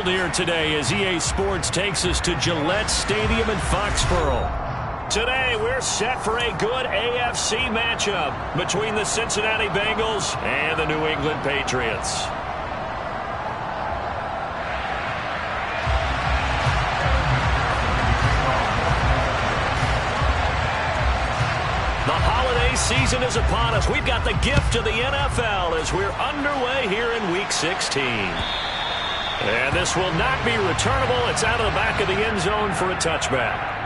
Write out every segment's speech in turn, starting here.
field here today as EA Sports takes us to Gillette Stadium in Foxborough. Today, we're set for a good AFC matchup between the Cincinnati Bengals and the New England Patriots. The holiday season is upon us. We've got the gift of the NFL as we're underway here in Week 16. And this will not be returnable. It's out of the back of the end zone for a touchback.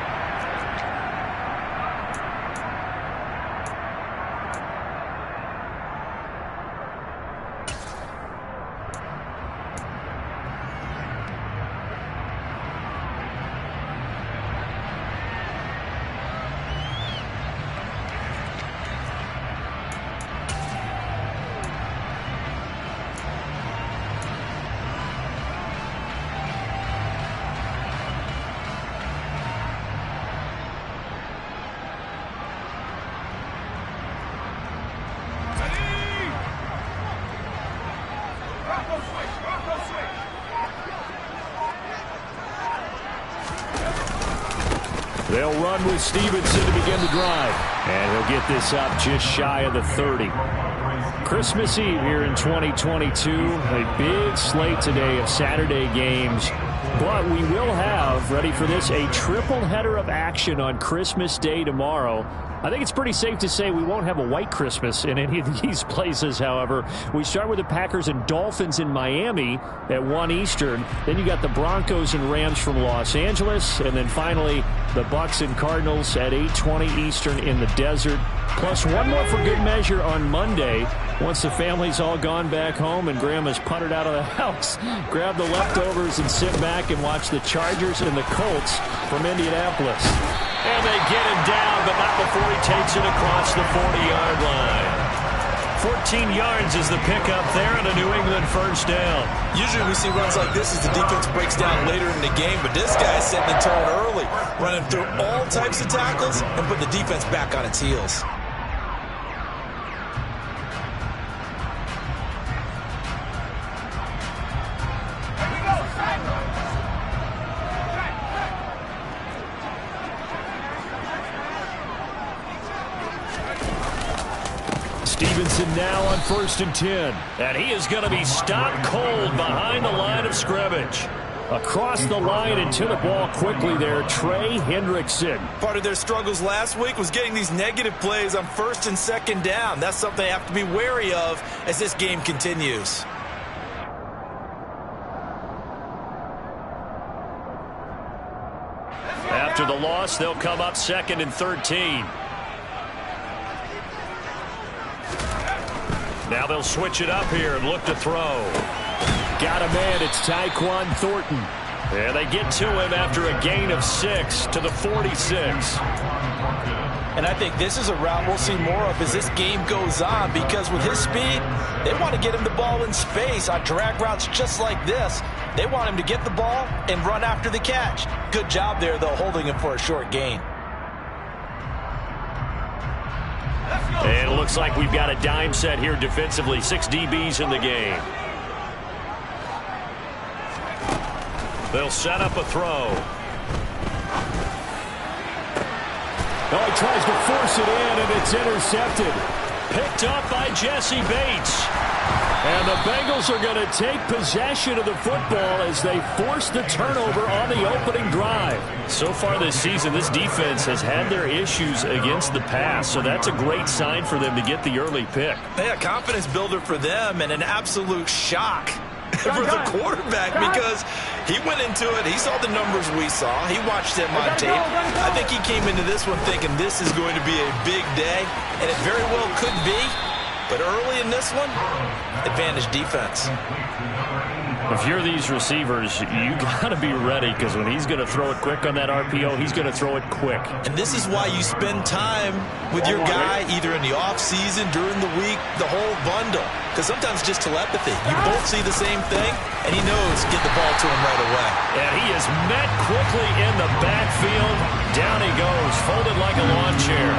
They'll run with Stevenson to begin the drive. And he'll get this up just shy of the 30. Christmas Eve here in 2022. A big slate today of Saturday games. But we will have, ready for this, a triple header of action on Christmas Day tomorrow. I think it's pretty safe to say we won't have a white Christmas in any of these places, however. We start with the Packers and Dolphins in Miami at 1 Eastern. Then you got the Broncos and Rams from Los Angeles. And then finally, the Bucs and Cardinals at 8:20 Eastern in the desert. Plus one more for good measure on Monday. Once the family's all gone back home and Grandma's puttered out of the house, grab the leftovers and sit back and watch the Chargers and the Colts from Indianapolis. And they get him down, but not before he takes it across the 40-yard line. 14 yards is the pickup there and a New England first down. Usually we see runs like this as the defense breaks down later in the game, but this guy's setting the tone early, running through all types of tackles and putting the defense back on its heels. Stevenson now on 1st and 10. And he is going to be stopped cold behind the line of scrimmage. Across the line and to the ball quickly there, Trey Hendrickson. Part of their struggles last week was getting these negative plays on 1st and 2nd down. That's something they have to be wary of as this game continues. After the loss, they'll come up 2nd and 13. Now they'll switch it up here and look to throw. Got a man, it's Tyquan Thornton. And they get to him after a gain of 6 to the 46. And I think this is a route we'll see more of as this game goes on, because with his speed, they want to get him the ball in space on drag routes just like this. They want him to get the ball and run after the catch. Good job there, though, holding him for a short gain. And it looks like we've got a dime set here defensively. 6 DBs in the game. They'll set up a throw. Oh, he tries to force it in, and it's intercepted. Picked up by Jesse Bates. And the Bengals are going to take possession of the football as they force the turnover on the opening drive. So far this season, this defense has had their issues against the pass, so that's a great sign for them to get the early pick. Yeah, confidence builder for them and an absolute shock for the quarterback, because he went into it, he saw the numbers we saw, he watched them on tape. I think he came into this one thinking this is going to be a big day, and it very well could be. But early in this one, advantage defense. If you're these receivers, you got to be ready, because when he's going to throw it quick on that RPO, he's going to throw it quick. And this is why you spend time with your guy either in the offseason, during the week, the whole bundle. Because sometimes just telepathy. You both see the same thing, and he knows get the ball to him right away. And he is met quickly in the backfield. Down he goes, folded like a lawn chair.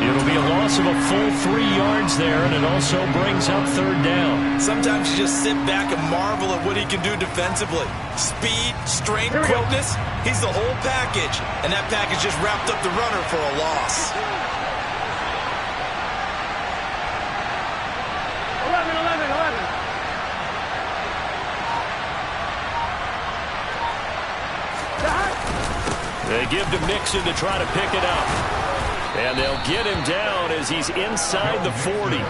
It'll be a loss of a full 3 yards there, and it also brings up 3rd down. Sometimes you just sit back and marvel at what he he can do defensively. Speed, strength, quickness. He's the whole package. And that package just wrapped up the runner for a loss. 11. They give to Mixon to try to pick it up. And they'll get him down as he's inside the 40.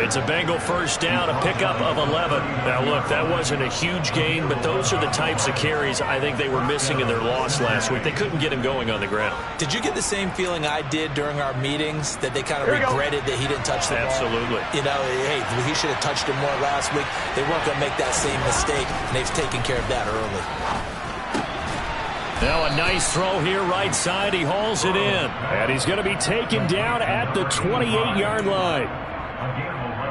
It's a Bengal first down, a pickup of 11. Now, look, that wasn't a huge gain, but those are the types of carries I think they were missing in their loss last week. They couldn't get him going on the ground. Did you get the same feeling I did during our meetings, that they kind of regretted that he didn't touch the ball? Absolutely. You know, hey, he should have touched it more last week. They weren't going to make that same mistake, and they've taken care of that early. Now a nice throw here right side. He hauls it in. And he's going to be taken down at the 28-yard line.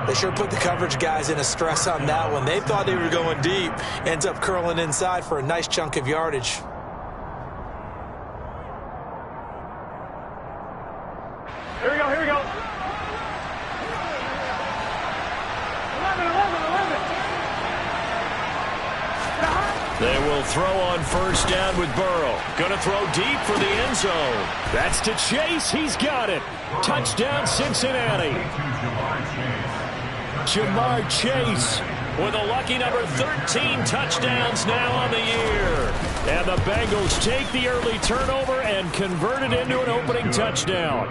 They sure put the coverage guys in a stress on that one. They thought they were going deep. Ends up curling inside for a nice chunk of yardage. Here we go. 11. They will throw on first down with Burrow. Going to throw deep for the end zone. That's to Chase. He's got it. Touchdown, Cincinnati. Jamar Chase with a lucky number 13 touchdowns now on the year. And the Bengals take the early turnover and convert it into an opening touchdown.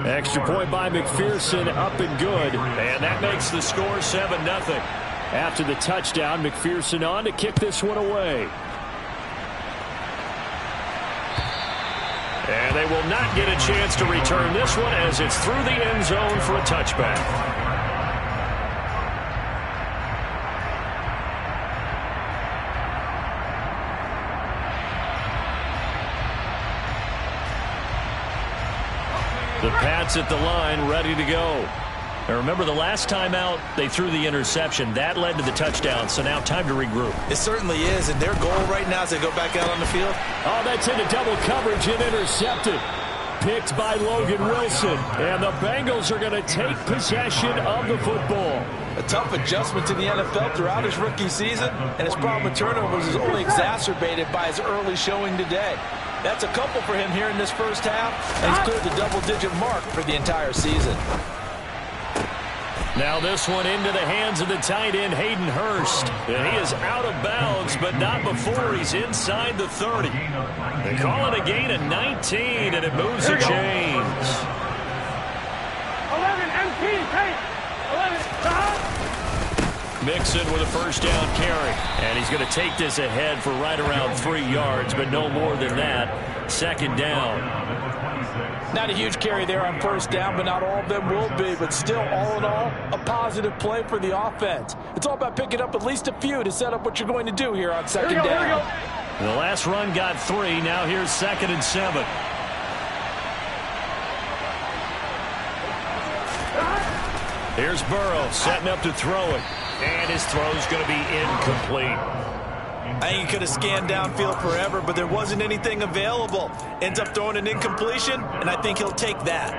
Extra point by McPherson, up and good. And that makes the score 7-0. After the touchdown, McPherson on to kick this one away. And they will not get a chance to return this one as it's through the end zone for a touchback. The Pats at the line, ready to go. Now remember, the last time out, they threw the interception. That led to the touchdown, so now time to regroup. It certainly is, and their goal right now is to go back out on the field. Oh, that's into double coverage and intercepted. Picked by Logan Wilson, and the Bengals are going to take possession of the football. A tough adjustment to the NFL throughout his rookie season, and his problem with turnovers is only exacerbated by his early showing today. That's a couple for him here in this first half, and he's cleared the double-digit mark for the entire season. Now this one into the hands of the tight end, Hayden Hurst. And he is out of bounds, but not before he's inside the 30. They call it a gain of 19, and it moves the chains. 11, MP, take. 11, Mixon with a first down carry. And he's going to take this ahead for right around 3 yards, but no more than that. Second down. Not a huge carry there on first down, but not all of them will be. But still, all in all, a positive play for the offense. It's all about picking up at least a few to set up what you're going to do here on second down. The last run got 3. Now here's 2nd and 7. Here's Burrow setting up to throw it. And his throw's going to be incomplete. I think he could have scanned downfield forever, but there wasn't anything available. Ends up throwing an incompletion, and I think he'll take that.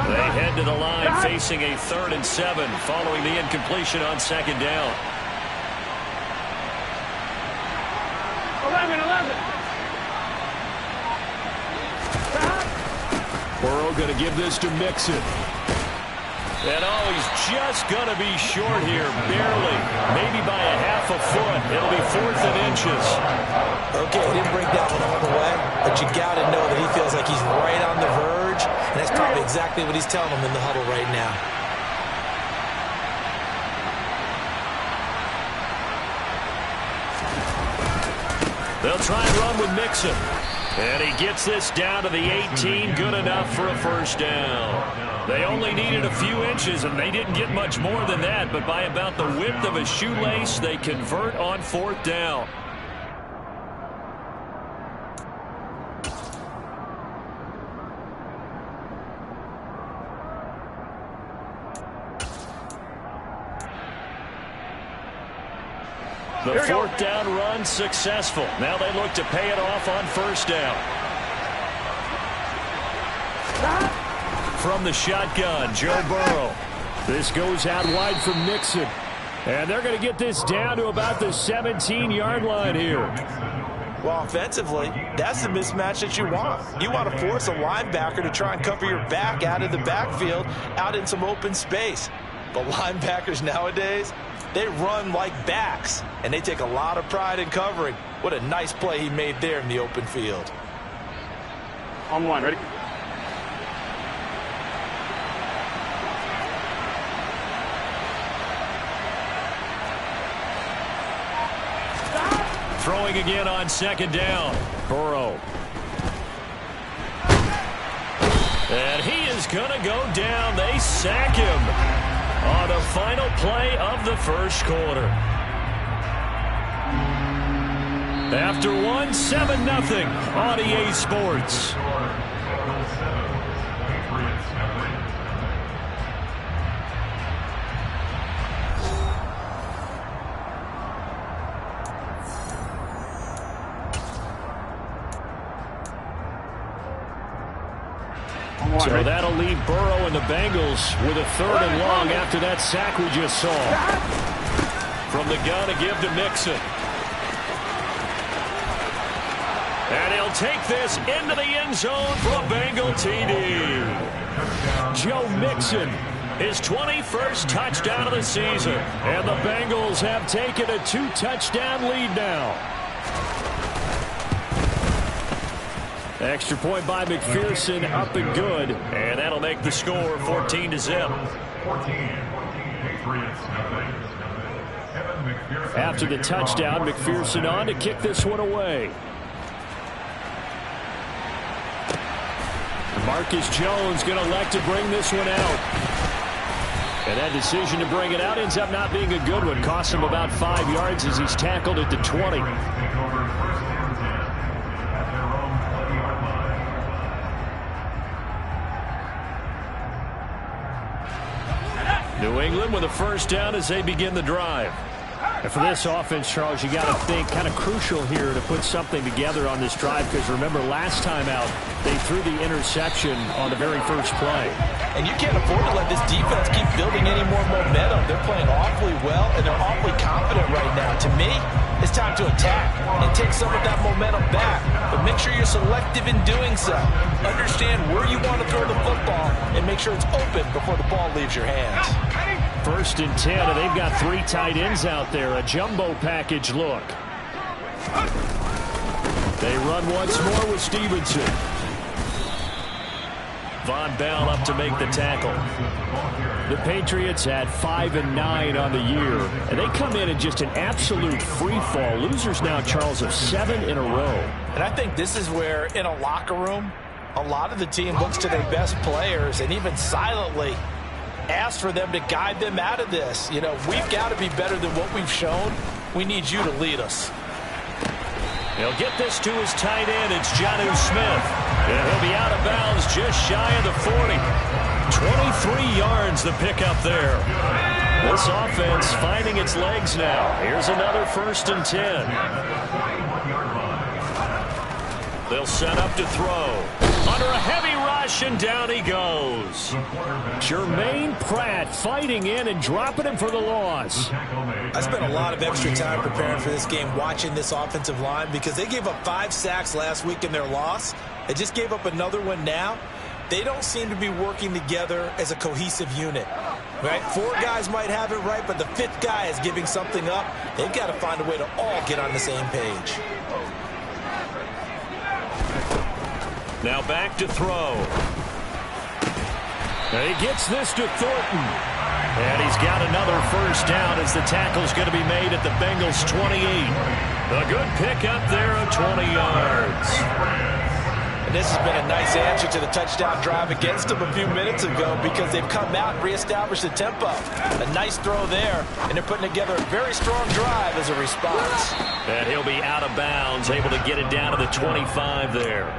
They head to the line facing a 3rd and 7 following the incompletion on second down. 11. Burrow going to give this to Mixon. And oh, he's just going to be short here, barely. Maybe by a half a foot. It'll be 4th and inches. Okay, he didn't break that one all the way, but you got to know that he feels like he's right on the verge, and that's probably exactly what he's telling them in the huddle right now. They'll try and run with Mixon. And he gets this down to the 18, good enough for a first down. They only needed a few inches, and they didn't get much more than that, but by about the width of a shoelace, they convert on 4th down. The fourth down run successful. Now they look to pay it off on first down. From the shotgun, Joe Burrow. This goes out wide from Mixon. And they're going to get this down to about the 17-yard line here. Well, offensively, that's the mismatch that you want. You want to force a linebacker to try and cover your back out of the backfield, out in some open space. But linebackers nowadays, they run like backs, and they take a lot of pride in covering. What a nice play he made there in the open field. On one, ready? Throwing again on second down. Burrow. And he is going to go down. They sack him on the final play of the first quarter. After one, 7-0 on EA Sports. So that'll leave Burrow and the Bengals with a 3rd and long after that sack we just saw. From the gun to give to Mixon. And he'll take this into the end zone for a Bengal TD. Joe Mixon, his 21st touchdown of the season. And the Bengals have taken a 2-touchdown lead now. Extra point by McPherson, up and good. And that'll make the score 14-0. After the touchdown, McPherson on to kick this one away. Marcus Jones going to elect to bring this one out. And that decision to bring it out ends up not being a good one. Costs him about 5 yards as he's tackled at the 20. New England with a first down as they begin the drive. And for this offense, Charles, you got to think kind of crucial here to put something together on this drive, because remember last time out they threw the interception on the very first play. And you can't afford to let this defense keep building any more momentum. They're playing awfully well, and they're awfully confident right now. To me, it's time to attack and take some of that momentum back. But make sure you're selective in doing so. Understand where you want to throw the football and make sure it's open before the ball leaves your hands. 1st and 10, and they've got 3 tight ends out there. A jumbo package look. They run once more with Stevenson. Von Bell up to make the tackle. The Patriots at 5-9 on the year, and they come in just an absolute free fall. Losers now, Charles, of 7 in a row. And I think this is where, in a locker room, a lot of the team looks to their best players and even silently ask for them to guide them out of this. You know, we've got to be better than what we've shown. We need you to lead us. He'll get this to his tight end. It's Jonnu Smith. And he'll be out of bounds just shy of the 40. 23 yards the pickup there. This offense finding its legs now. Here's another 1st and 10. They'll set up to throw. Under a heavy rush, and down he goes. Jermaine Pratt fighting in and dropping him for the loss. I spent a lot of extra time preparing for this game, watching this offensive line, because they gave up 5 sacks last week in their loss. They just gave up another one now. They don't seem to be working together as a cohesive unit. Right? 4 guys might have it right, but the 5th guy is giving something up. They've got to find a way to all get on the same page. Now back to throw. And he gets this to Thornton. And he's got another first down as the tackle's going to be made at the Bengals' 28. A good pickup there of 20 yards. And this has been a nice answer to the touchdown drive against them a few minutes ago because they've come out and reestablished the tempo. A nice throw there, and they're putting together a very strong drive as a response. And he'll be out of bounds, able to get it down to the 25 there.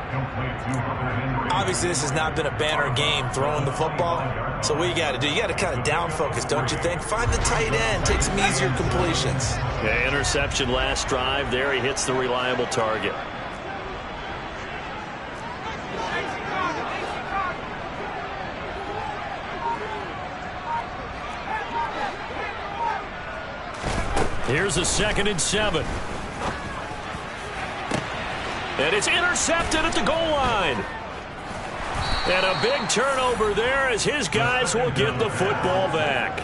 Obviously, this has not been a banner game throwing the football. So what you got to do, you got to kind of down focus, don't you think? Find the tight end, take some easier completions. Yeah, interception last drive there. He hits the reliable target. Here's a 2nd and 7. And it's intercepted at the goal line. And a big turnover there as his guys will get the football back.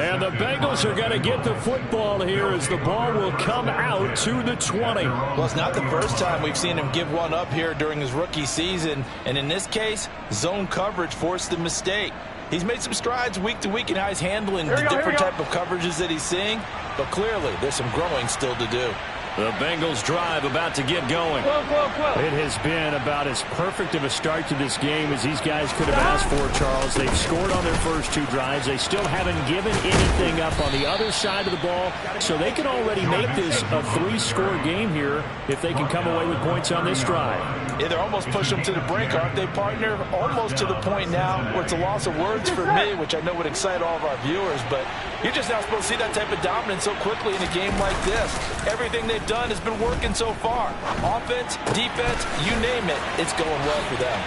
And the Bengals are going to get the football here as the ball will come out to the 20. Well, it's not the first time we've seen him give one up here during his rookie season. And in this case, zone coverage forced the mistake. He's made some strides week to week in how he's handling the different type of coverages that he's seeing. But clearly, there's some growing still to do. The Bengals drive about to get going. It has been about as perfect of a start to this game as these guys could have asked for, Charles. They've scored on their first 2 drives. They still haven't given anything up on the other side of the ball, so they can already make this a 3-score game here if they can come away with points on this drive. Yeah, they're almost pushing them to the brink, aren't they, partner? Almost to the point now where it's a loss of words for me, which I know would excite all of our viewers, but you're just not supposed to see that type of dominance so quickly in a game like this. Everything they've done has been working so far. Offense, defense, you name it, it's going well for them.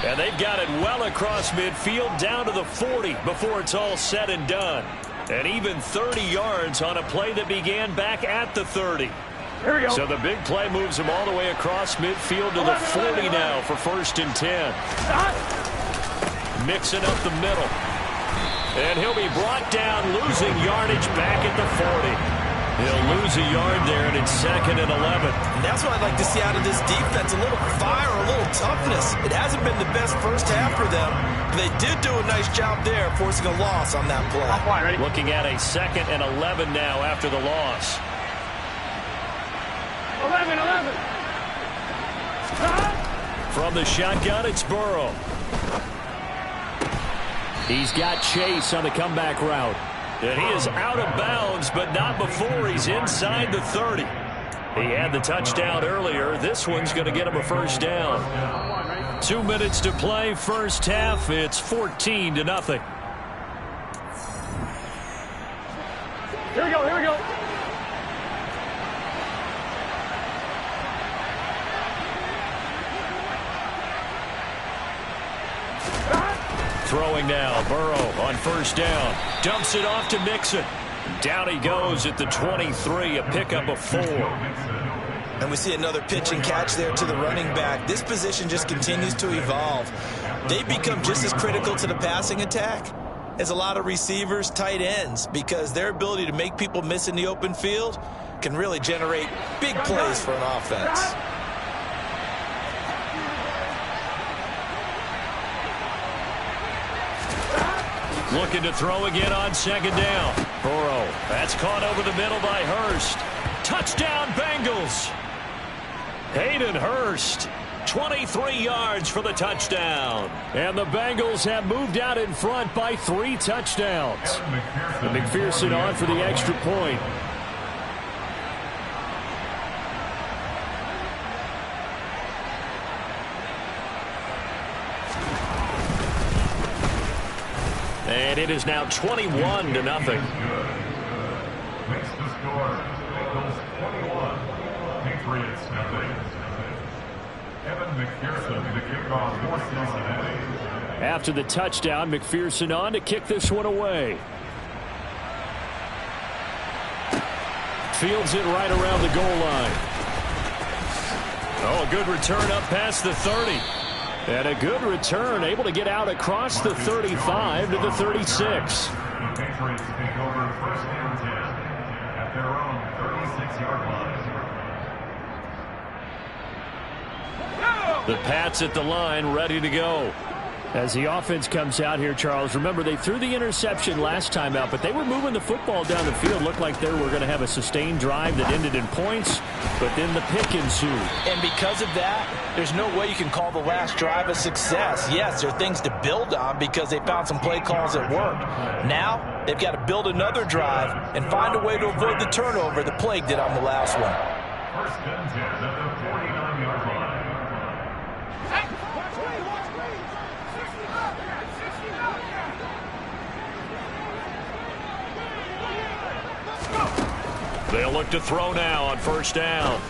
And they've got it well across midfield down to the 40 before it's all said and done. And even 30 yards on a play that began back at the 30. Here we go. So the big play moves him all the way across midfield to the 40 now for 1st and 10. Mixing up the middle. And he'll be brought down, losing yardage back at the 40. He'll lose a yard there, and it's 2nd and 11. And that's what I'd like to see out of this defense, a little fire, a little toughness. It hasn't been the best first half for them, but they did do a nice job there, forcing a loss on that play. Looking at a 2nd and 11 now after the loss. 11. From the shotgun, it's Burrow. He's got Chase on the comeback route. And he is out of bounds, but not before he's inside the 30. He had the touchdown earlier. This one's going to get him a 1st down. 2 minutes to play, first half. It's 14-0. Here we go. Throwing now, Burrow on 1st down. Dumps it off to Mixon. Down he goes at the 23, a pickup of 4. And we see another pitch and catch there to the running back. This position just continues to evolve. They become just as critical to the passing attack as a lot of receivers, tight ends, because their ability to make people miss in the open field can really generate big plays for an offense. Looking to throw again on 2nd down. Burrow, that's caught over the middle by Hurst. Touchdown, Bengals. Hayden Hurst, 23 yards for the touchdown. And the Bengals have moved out in front by 3 touchdowns. And McPherson on for the extra point. And it is now 21-0. Makes the score. Bengals 21, Patriots nothing. Evan McPherson, the kickoff for Cincinnati. After the touchdown, McPherson on to kick this one away. Fields it right around the goal line. Oh, a good return up past the 30. And a good return, able to get out across the 35 to the 36. The Patriots take over 1st and 10 at their own 36-yard line. The Pats at the line, ready to go. As the offense comes out here, Charles, remember they threw the interception last time out, but they were moving the football down the field. Looked like they were going to have a sustained drive that ended in points, but then the pick ensued. And because of that, there's no way you can call the last drive a success. Yes, there are things to build on because they found some play calls that worked. Now, they've got to build another drive and find a way to avoid the turnover the Plague did on the last one. First and 10 at the 49-yard line. They'll look to throw now on first down.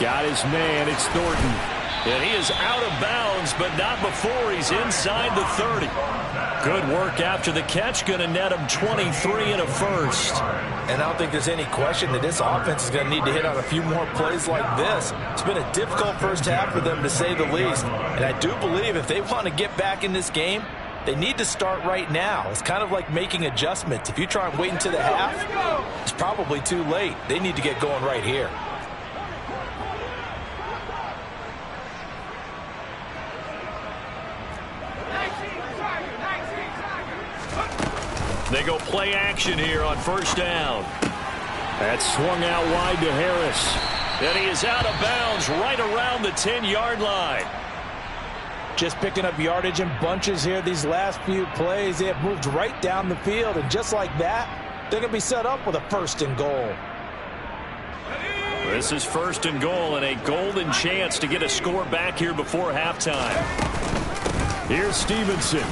Got his man. It's Thornton. And he is out of bounds, but not before he's inside the 30. Good work after the catch. Going to net him 23 and a first. And I don't think there's any question that this offense is going to need to hit on a few more plays like this. It's been a difficult first half for them, to say the least. And I do believe if they want to get back in this game, they need to start right now. It's kind of like making adjustments. If you try and wait until the half, it's probably too late. They need to get going right here. They go play action here on first down. That's swung out wide to Harris. And he is out of bounds right around the 10-yard line. Just picking up yardage in bunches here these last few plays. They have moved right down the field, and just like that, they're going to be set up with a first and goal. This is first and goal and a golden chance to get a score back here before halftime. Here's Stevenson.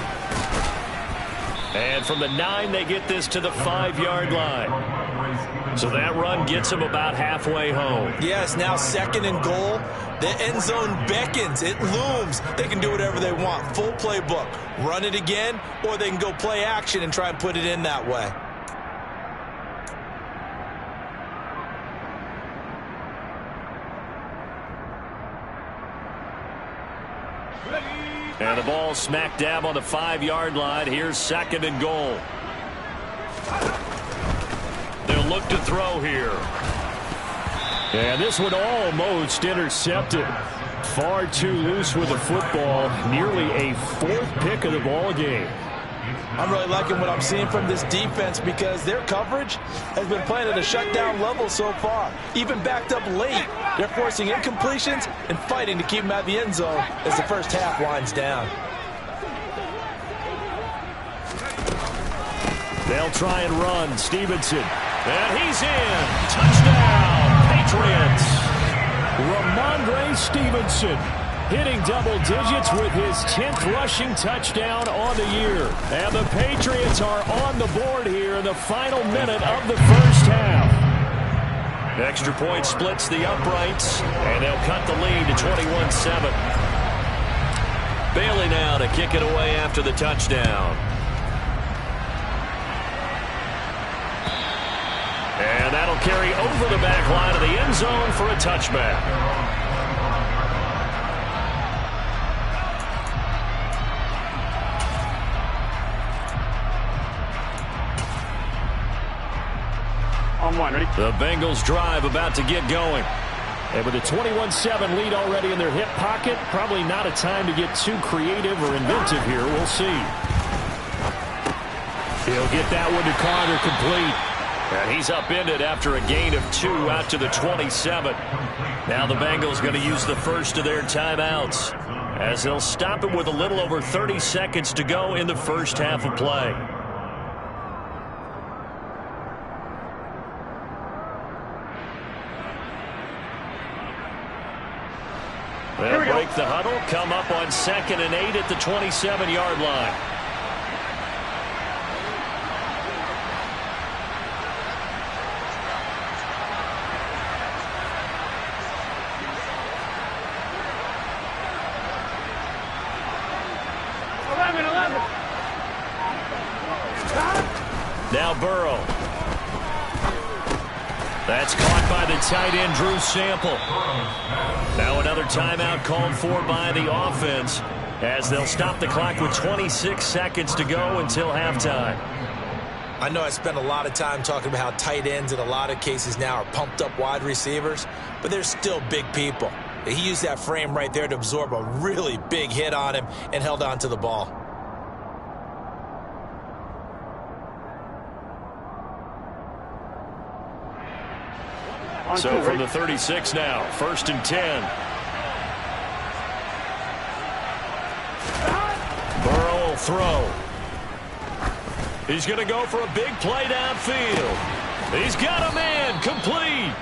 And from the 9, they get this to the 5-yard line. So that run gets them about halfway home. Yes, now second and goal. The end zone beckons. It looms. They can do whatever they want. Full playbook. Run it again, or they can go play action and try and put it in that way. And the ball smack dab on the 5-yard line. Here's second and goal. They'll look to throw here. And this one almost intercepted. Far too loose with the football. Nearly a 4th pick of the ball game. I'm really liking what I'm seeing from this defense because their coverage has been playing at a shutdown level so far. Even backed up late, they're forcing incompletions and fighting to keep them out of the end zone as the first half winds down. They'll try and run. Stevenson. And he's in. Touchdown, Patriots. Ramondre Stevenson hitting double digits with his 10th rushing touchdown on the year. And the Patriots are on the board here in the final minute of the first half. Extra point splits the uprights, and they'll cut the lead to 21-7. Bailey now to kick it away after the touchdown. And that'll carry over the back line of the end zone for a touchback. Ready? The Bengals drive about to get going. And with a 21-7 lead already in their hip pocket, probably not a time to get too creative or inventive here. We'll see. He'll get that one to Carter complete. And he's upended after a gain of 2 out to the 27. Now the Bengals going to use the first of their timeouts as they'll stop it with a little over 30 seconds to go in the first half of play. They'll break the huddle, come up on 2nd and 8 at the 27-yard line. Now Burrow. That's caught by the tight end, Drew Sample. Now another timeout called for by the offense as they'll stop the clock with 26 seconds to go until halftime. I know I spent a lot of time talking about how tight ends in a lot of cases now are pumped up wide receivers, but they're still big people. He used that frame right there to absorb a really big hit on him and held on to the ball. So from the 36 now, 1st and 10. Burrow will throw. He's going to go for a big play downfield. He's got a man, complete.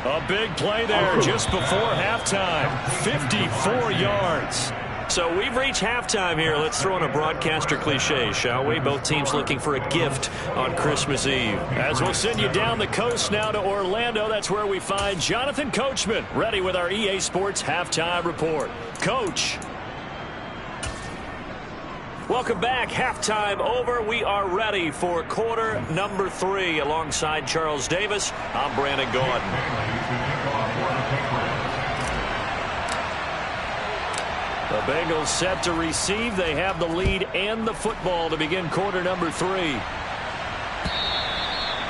A big play there just before halftime, 54 yards. So we've reached halftime here. Let's throw in a broadcaster cliche, shall we? Both teams looking for a gift on Christmas Eve. As we'll send you down the coast now to Orlando, that's where we find Jonathan Coachman, ready with our EA Sports Halftime Report. Coach. Welcome back. Halftime over. We are ready for quarter number 3. Alongside Charles Davis, I'm Brandon Gordon. The Bengals set to receive. They have the lead and the football to begin quarter number 3.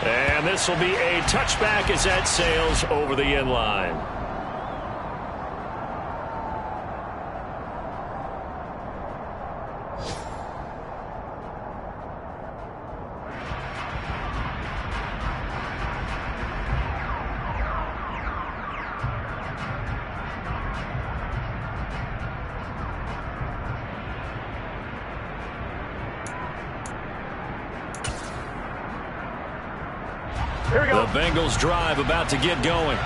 And this will be a touchback as that sails over the end line. The Bengals drive about to get going.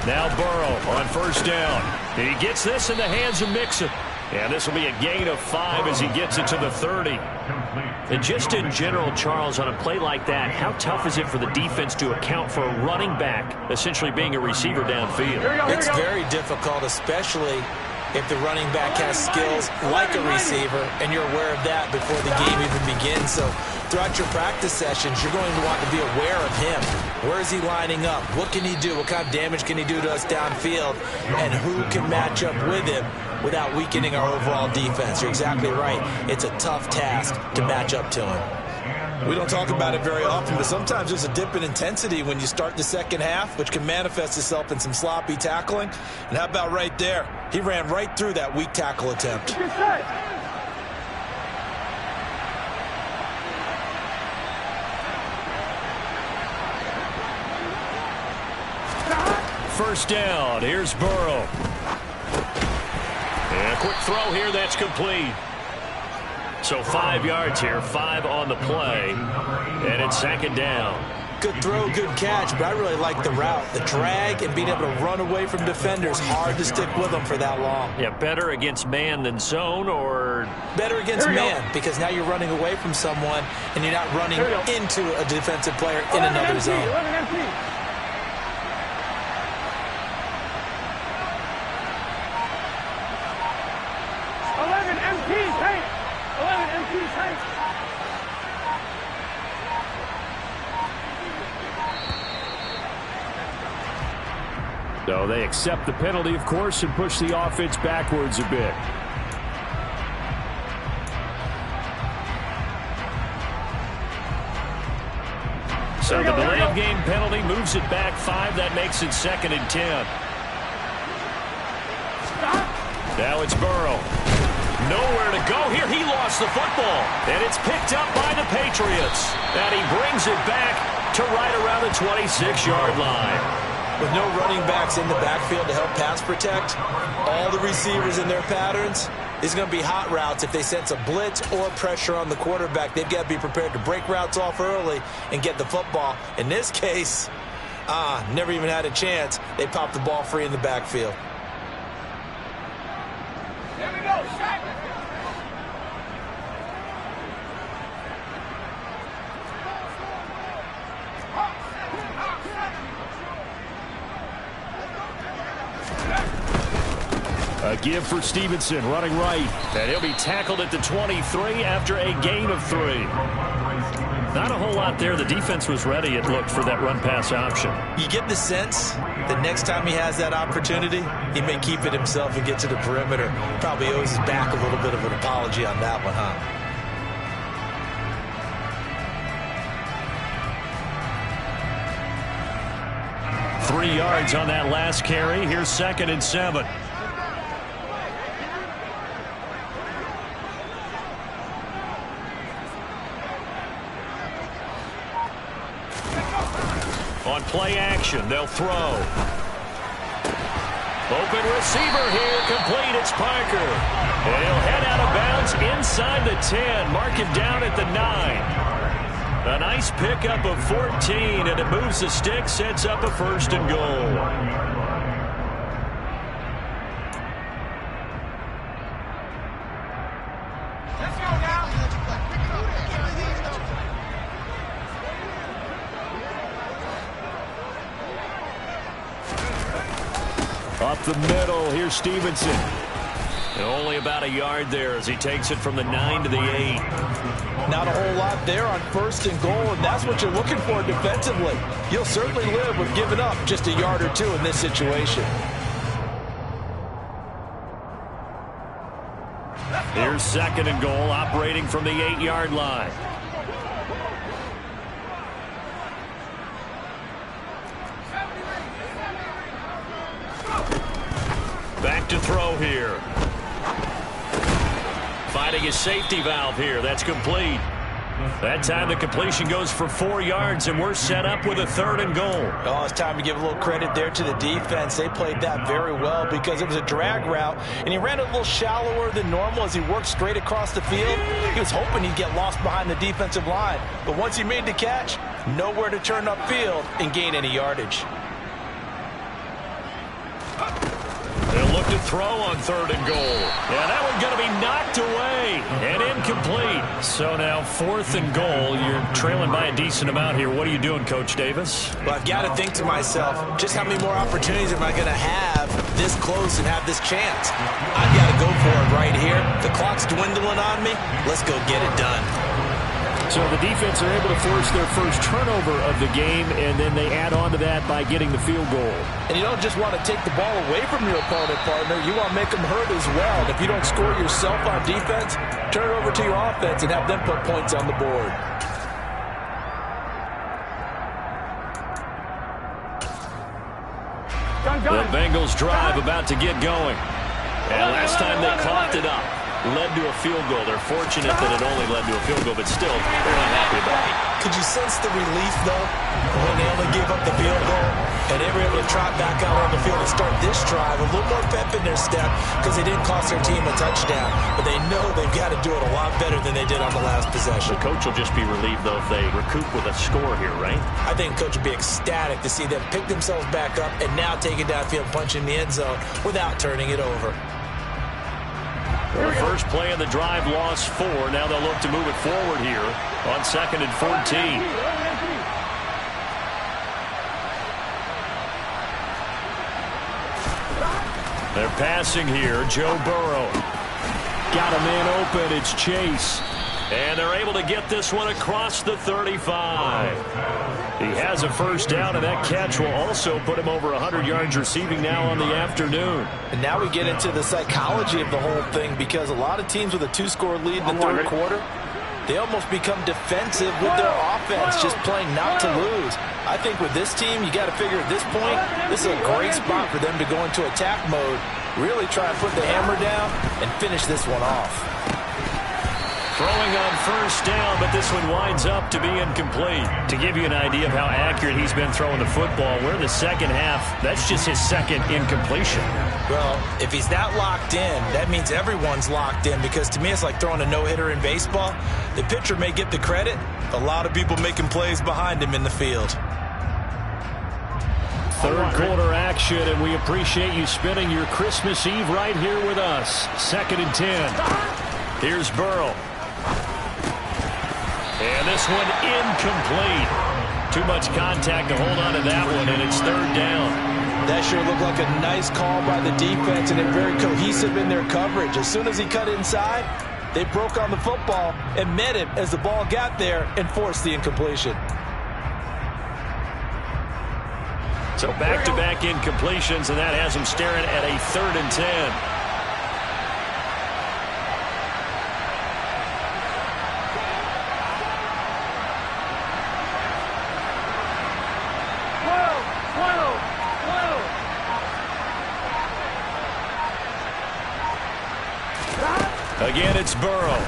Now Burrow on 1st down. He gets this in the hands of Mixon. And this will be a gain of 5 as he gets it to the 30. And just in general, Charles, on a play like that, how tough is it for the defense to account for a running back essentially being a receiver downfield? It's very difficult, especially if the running back has skills like a receiver, and you're aware of that before the game even begins. So throughout your practice sessions, you're going to want to be aware of him. Where is he lining up? What can he do? What kind of damage can he do to us downfield? And who can match up with him without weakening our overall defense? You're exactly right. It's a tough task to match up to him. We don't talk about it very often, but sometimes there's a dip in intensity when you start the second half, which can manifest itself in some sloppy tackling. And how about right there? He ran right through that weak tackle attempt. First down. Here's Burrow. And a quick throw here that's complete. So 5 yards here, 5 on the play, and it's 2nd down. Good throw, good catch, but I really like the route. The drag and being able to run away from defenders, hard to stick with them for that long. Yeah, better against man than zone, or? Better against man, because now you're running away from someone and you're not running into a defensive player in another zone. 11 MPs, hey! 11 MPs, hey! So they accept the penalty, of course, and push the offense backwards a bit. So the delay of game penalty moves it back 5. That makes it 2nd and 10. Now it's Burrow. Nowhere to go here. He lost the football. And it's picked up by the Patriots. And he brings it back to right around the 26-yard line. With no running backs in the backfield to help pass protect, all the receivers in their patterns, it's going to be hot routes. If they sense a blitz or pressure on the quarterback, they've got to be prepared to break routes off early and get the football. In this case, never even had a chance. They popped the ball free in the backfield. Here we go, Shaq! A give for Stevenson, running right. And he'll be tackled at the 23 after a gain of 3. Not a whole lot there. The defense was ready, it looked, for that run-pass option. You get the sense that next time he has that opportunity, he may keep it himself and get to the perimeter. Probably owes his back a little bit of an apology on that one, huh? Three yards on that last carry. Here's 2nd and 7. On play action, they'll throw. Open receiver here, complete. It's Parker. And he'll head out of bounds inside the 10. Mark him down at the 9. A nice pickup of 14, and it moves the stick, sets up a 1st and goal. Let's go now. Up the middle, here's Stevenson. And only about a yard there as he takes it from the 9 to the 8. Not a whole lot there on 1st and goal, and that's what you're looking for defensively. You'll certainly live with giving up just a yard or two in this situation. Here's 2nd and goal, operating from the 8-yard line. Back to throw here. Finding his safety valve here. That's complete. That time the completion goes for 4 yards, and we're set up with a 3rd and goal. Oh, it's time to give a little credit there to the defense. They played that very well because it was a drag route, and he ran a little shallower than normal as he worked straight across the field. He was hoping he'd get lost behind the defensive line, but once he made the catch, nowhere to turn upfield and gain any yardage. They'll look to throw on 3rd and goal. Yeah, that one's going to be knocked away and incomplete. So now 4th and goal. You're trailing by a decent amount here. What are you doing, Coach Davis? Well, I've got to think to myself, just how many more opportunities am I going to have this close and have this chance? I've got to go for it right here. The clock's dwindling on me. Let's go get it done. So the defense are able to force their first turnover of the game, and then they add on to that by getting the field goal. And you don't just want to take the ball away from your opponent, partner. You want to make them hurt as well. And if you don't score yourself on defense, turn it over to your offense and have them put points on the board. The Bengals drive about to get going. And last time they clocked it up, led to a field goal. They're fortunate that it only led to a field goal, but still, they're not happy about it. Could you sense the relief, though, when they only gave up the field goal and they were able to trot back out on the field and start this drive a little more pep in their step because they didn't cost their team a touchdown, but they know they've got to do it a lot better than they did on the last possession. The coach will just be relieved, though, if they recoup with a score here, right? I think the coach will be ecstatic to see them pick themselves back up and now take it downfield, punch in the end zone without turning it over. The first play of the drive lost 4. Now they'll look to move it forward here on 2nd and 14. They're passing here. Joe Burrow. Got a man open. It's Chase. And they're able to get this one across the 35. He has a first down, and that catch will also put him over 100 yards receiving now on the afternoon. And now we get into the psychology of the whole thing because a lot of teams with a 2-score lead in the third quarter, they almost become defensive with their offense, just playing not to lose. I think with this team, you got to figure at this point, this is a great spot for them to go into attack mode, really try and put the hammer down and finish this one off. Throwing on first down, but this one winds up to be incomplete. To give you an idea of how accurate he's been throwing the football, we're in the second half. That's just his second incompletion. Well, if he's not locked in, that means everyone's locked in because to me it's like throwing a no-hitter in baseball. The pitcher may get the credit. A lot of people making plays behind him in the field. Third quarter action, and we appreciate you spending your Christmas Eve right here with us. 2nd and 10. Here's Burrow. And this one incomplete. Too much contact to hold on to that one, and it's 3rd down. That sure looked like a nice call by the defense, and they're very cohesive in their coverage. As soon as he cut inside, They broke on the football and met him as the ball got there and forced the incompletion. So back-to-back incompletions, and that has them staring at a 3rd and 10. Again, it's Burrow.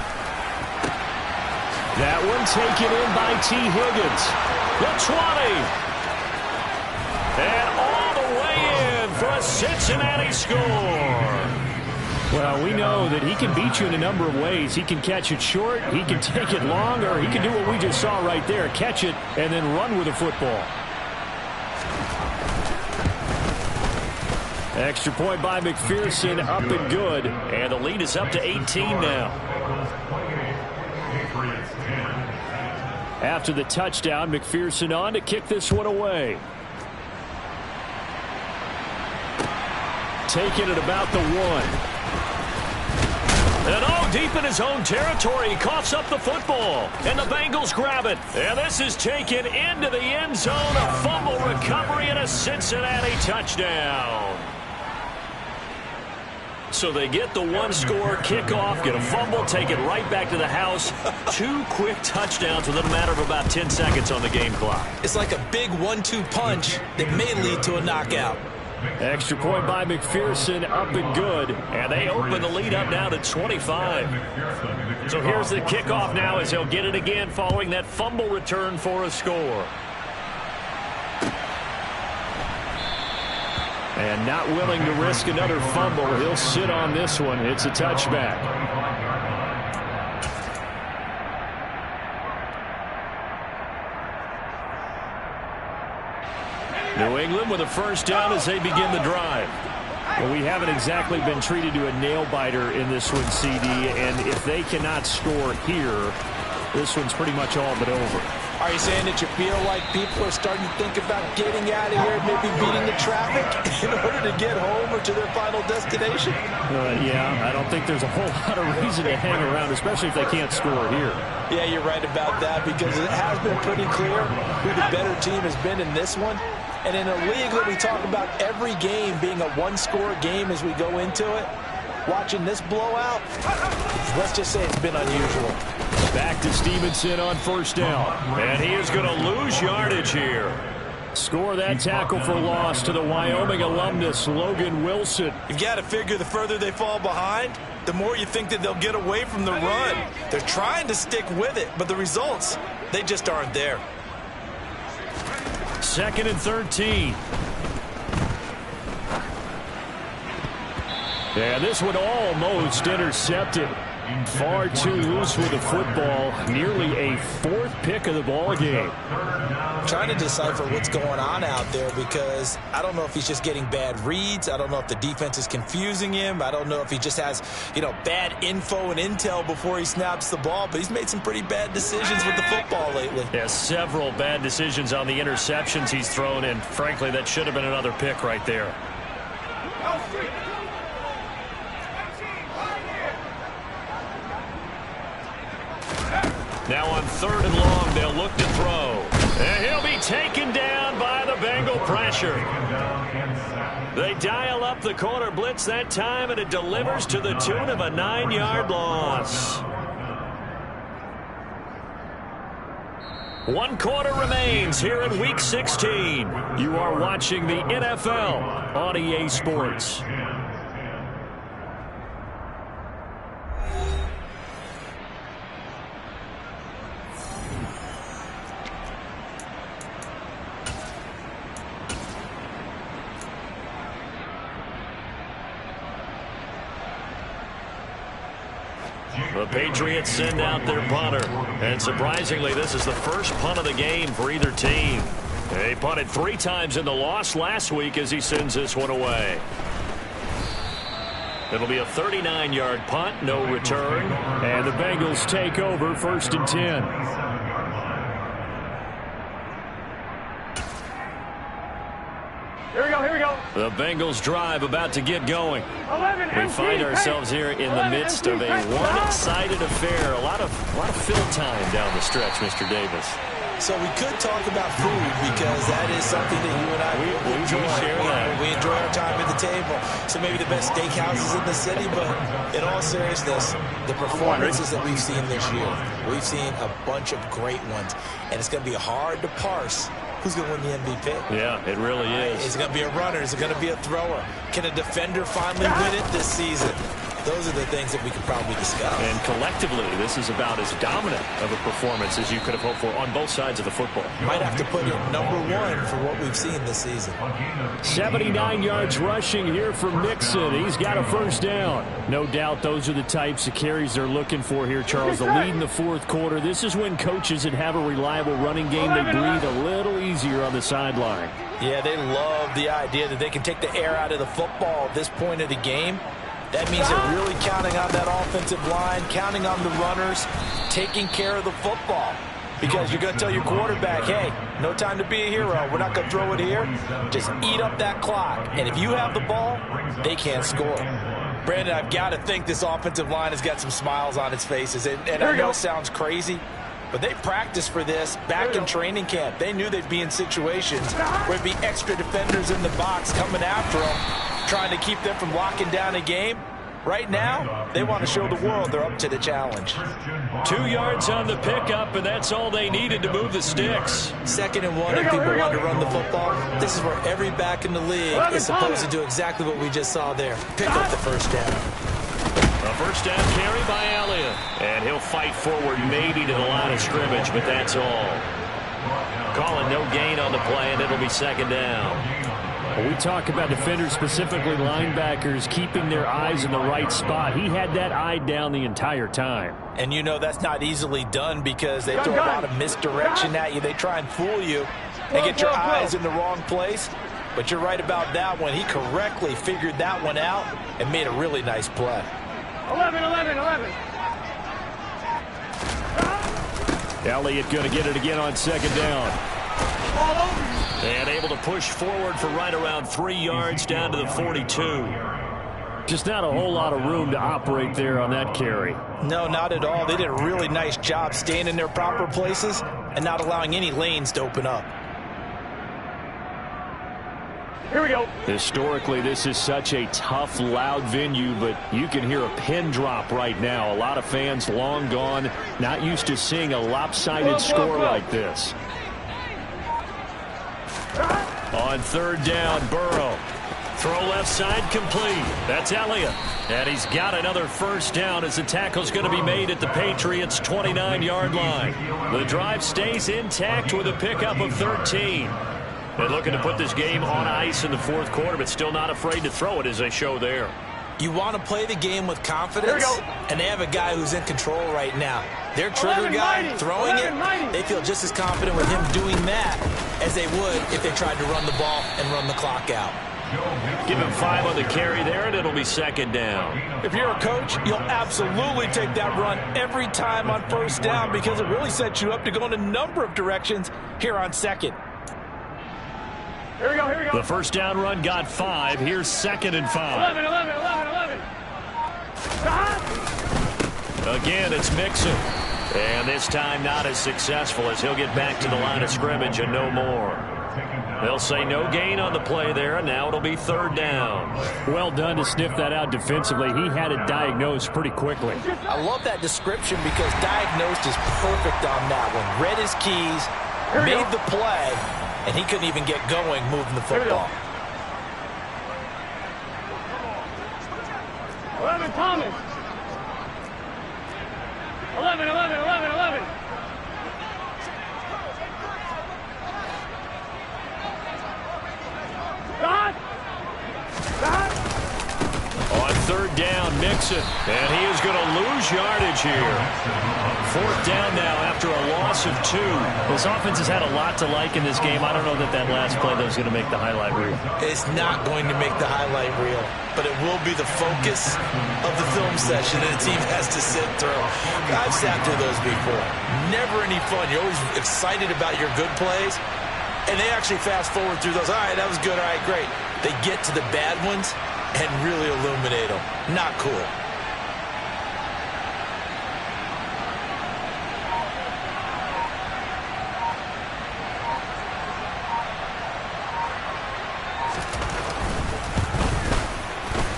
That one taken in by T. Higgins. The 20. And all the way in for a Cincinnati score. Well, we know that he can beat you in a number of ways. He can catch it short, he can take it long, or he can do what we just saw right there, catch it and then run with the football. Extra point by McPherson, up and good. And the lead is up to 18 now. After the touchdown, McPherson on to kick this one away. Taking it about the 1. And deep in his own territory, he coughs up the football. And the Bengals grab it. And this is taken into the end zone. A fumble recovery and a Cincinnati touchdown. So they get the 1-score kickoff, get a fumble, take it right back to the house. 2 quick touchdowns within a matter of about 10 seconds on the game clock. It's like a big 1-2 punch that may lead to a knockout. Extra point by McPherson, up and good. And they open the lead up now to 25. So here's the kickoff now as he'll get it again following that fumble return for a score. And not willing to risk another fumble. He'll sit on this one. It's a touchback. New England with a first down as they begin the drive. Well, we haven't exactly been treated to a nail-biter in this one, CD. And if they cannot score here, this one's pretty much all but over. Are you saying that you feel like people are starting to think about getting out of here, maybe beating the traffic in order to get home or to their final destination? Yeah, I don't think there's a whole lot of reason to hang around, especially if they can't score here. Yeah, you're right about that because it has been pretty clear who the better team has been in this one. And in a league that we talk about every game being a 1-score game as we go into it, watching this blowout, let's just say it's been unusual. Back to Stevenson on first down. And he is going to lose yardage here. Score that tackle for loss to the Wyoming alumnus, Logan Wilson. You've got to figure the further they fall behind, the more you think that they'll get away from the run. They're trying to stick with it, but the results, they just aren't there. 2nd and 13. And this one almost intercepted. Far too loose with the football. Nearly a 4th pick of the ball game. I'm trying to decipher what's going on out there because I don't know if he's just getting bad reads. I don't know if the defense is confusing him. I don't know if he just has, bad info and intel before he snaps the ball. But he's made some pretty bad decisions with the football lately. Yeah, several bad decisions on the interceptions he's thrown, and frankly, that should have been another pick right there. Now on 3rd and long, they'll look to throw. And he'll be taken down by the Bengal pressure. They dial up the corner blitz that time, and it delivers to the tune of a 9-yard loss. 1 quarter remains here in Week 16. You are watching the NFL on EA Sports. The Patriots send out their punter. And surprisingly, this is the first punt of the game for either team. They punted 3 times in the loss last week as he sends this one away. It'll be a 39-yard punt, no return. And the Bengals take over 1st and 10. Here we go, here we go. The Bengals drive about to get going. We find ourselves here in the midst of a one-sided affair. A lot of fill time down the stretch, Mr. Davis. So we could talk about food because that is something that you and I enjoy. We enjoy our time at the table. So maybe the best steakhouses in the city, but in all seriousness, the performances that we've seen this year, we've seen a bunch of great ones, and it's going to be hard to parse who's going to win the MVP. Yeah, it really is. Is it going to be a runner? Is it going to be a thrower? Can a defender finally win it this season? Those are the things that we could probably discuss. And collectively, this is about as dominant of a performance as you could have hoped for on both sides of the football. Might have to put it #1 for what we've seen this season. 79 yards rushing here from Mixon. He's got a first down. No doubt those are the types of carries they're looking for here, Charles. The lead in the fourth quarter. This is when coaches that have a reliable running game, they breathe a little easier on the sideline. Yeah, they love the idea that they can take the air out of the football at this point of the game. That means they're really counting on that offensive line, counting on the runners, taking care of the football. Because you're going to tell your quarterback, hey, no time to be a hero. We're not going to throw it here. Just eat up that clock. And if you have the ball, they can't score. Brandon, I've got to think this offensive line has got some smiles on its faces. And I know it sounds crazy, but they practiced for this back in training camp. They knew they'd be in situations where there'd be extra defenders in the box coming after them, trying to keep them from locking down a game. Right now, they want to show the world they're up to the challenge. 2 yards on the pickup, and that's all they needed to move the sticks. 2nd and 1, if people want to run the football, this is where every back in the league is supposed to do exactly what we just saw there. Pick up the first down. A first down carry by Elliott. And he'll fight forward maybe to the line of scrimmage, but that's all. Calling no gain on the play, and it'll be 2nd down. When we talk about defenders, specifically linebackers, keeping their eyes in the right spot. He had that eye down the entire time. And you know that's not easily done because they throw a lot of misdirection at you. They try and fool you and get your eyes in the wrong place. But you're right about that one. He correctly figured that one out and made a really nice play. 11. Elliott going to get it again on 2nd down. And able to push forward for right around 3 yards down to the 42. Just not a whole lot of room to operate there on that carry. No, not at all. They did a really nice job staying in their proper places and not allowing any lanes to open up. Here we go. Historically, this is such a tough, loud venue, but you can hear a pin drop right now. A lot of fans long gone, not used to seeing a lopsided score like this. On 3rd down, Burrow. Throw left side complete. That's Elliott. And he's got another first down as the tackle's going to be made at the Patriots' 29-yard line. The drive stays intact with a pickup of 13. They're looking to put this game on ice in the fourth quarter, but still not afraid to throw it as they show there. You want to play the game with confidence, and they have a guy who's in control right now. Their trigger guy throwing it, they feel just as confident with him doing that as they would if they tried to run the ball and run the clock out. Give him 5 on the carry there, and it'll be 2nd down. If you're a coach, you'll absolutely take that run every time on 1st down because it really sets you up to go in a number of directions here on 2nd. Here we go. The first down run got 5. Here's 2nd and 5. 11. Again, it's Mixon. And this time not as successful as he'll get back to the line of scrimmage and no more. They'll say no gain on the play there, and now it'll be 3rd down. Well done to sniff that out defensively. He had it diagnosed pretty quickly. I love that description because diagnosed is perfect on that one. Read his keys, made the play, and he couldn't even get going moving the football. 11, Thomas. 11. God. On 3rd down, Mixon. And he is going to lose yardage here. 4th down now after a loss of 2. This offense has had a lot to like in this game. I don't know that last play that was going to make the highlight reel. It's not going to make the highlight reel, but it will be the focus of the film session that the team has to sit through. I've sat through those before. Never any fun. You're always excited about your good plays, and they actually fast forward through those. All right, that was good. All right, great. They get to the bad ones and really illuminate them. Not cool.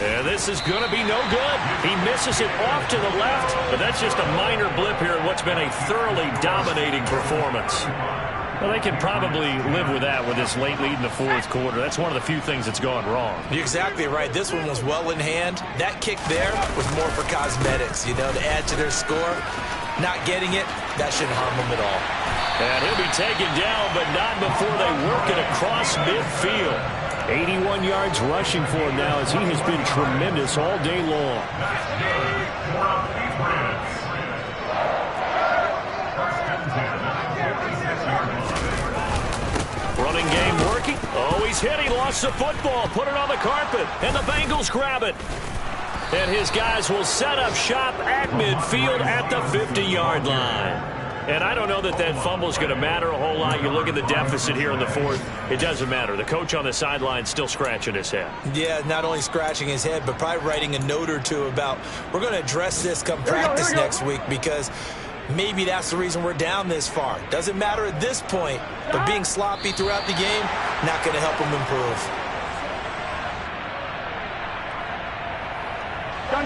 And this is going to be no good. He misses it off to the left, but that's just a minor blip here in what's been a thoroughly dominating performance. Well, they can probably live with that with this late lead in the fourth quarter. That's one of the few things that's gone wrong. You're exactly right. This one was well in hand. That kick there was more for cosmetics, you know, to add to their score. Not getting it, that shouldn't harm them at all. And he'll be taken down, but not before they work it across midfield. 81 yards rushing for him now as he has been tremendous all day long. Running game working. Oh, he's hit. He lost the football. Put it on the carpet. And the Bengals grab it. And his guys will set up shop at midfield at the 50-yard line. And I don't know that that fumble is going to matter a whole lot. You look at the deficit here in the fourth. It doesn't matter. The coach on the sideline still scratching his head. Yeah, not only scratching his head, but probably writing a note or two about we're going to address this come practice next week because maybe that's the reason we're down this far. Doesn't matter at this point, but being sloppy throughout the game, not going to help him improve.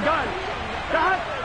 Gun. Got.